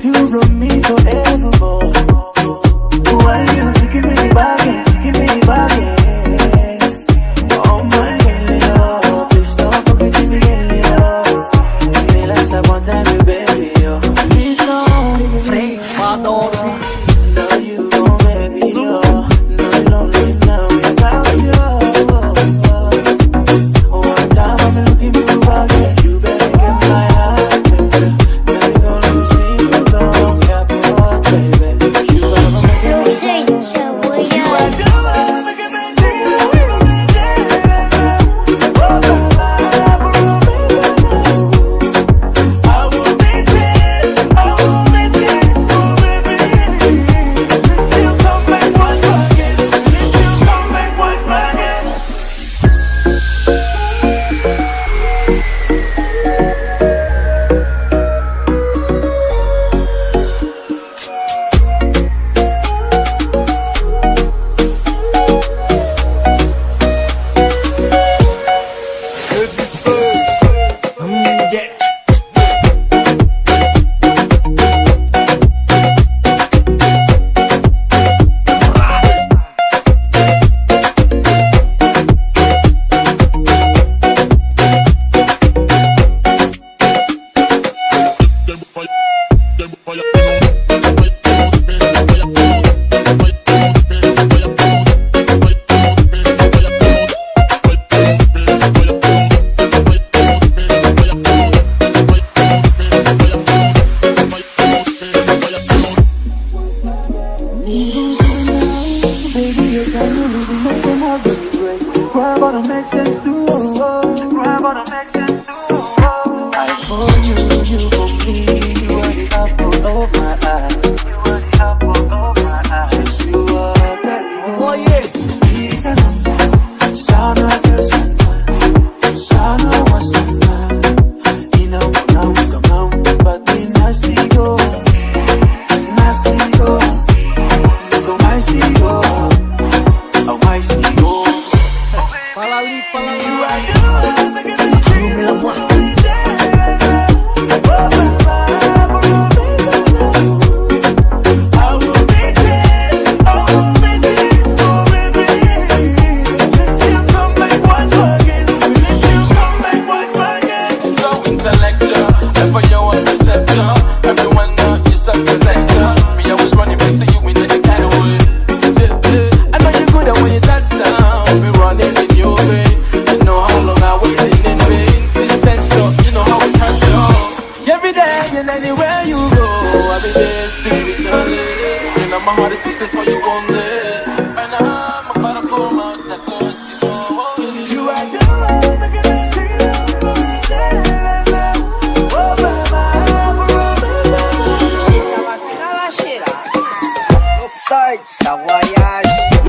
You love me forevermore. Why you taking me back and taking me back again? Oh my God, please don't forget to be getting love. Give me last time one time, you baby, yo. Please don't free father. No, you gon' let me go. No, you lonely now without you. One time I'm looking for you back, you better get my heart, baby. Now you gon' lose me. Grab on make sense to grab on make sense to I for you for me. You are the apple of my eye. You are the apple of my eye. Yes, you are that. Oh yeah. Sana girl sana wasana. Ina muna mukamam, but ni nasigo, nasigo, go nasigo, oh nasigo. Palali, palali. Everyone know you suck the next time. Me, I was running back to you in any kind of way. I know you're good at when you touch down. Be running in your way. You know how long I waited in vain. This dance stop, you know how it turns on. Every day and anywhere you go, I'll be there spiritually. And my heart is fixing for you only. And I'm about to come out that cause you are the Sai, voyage.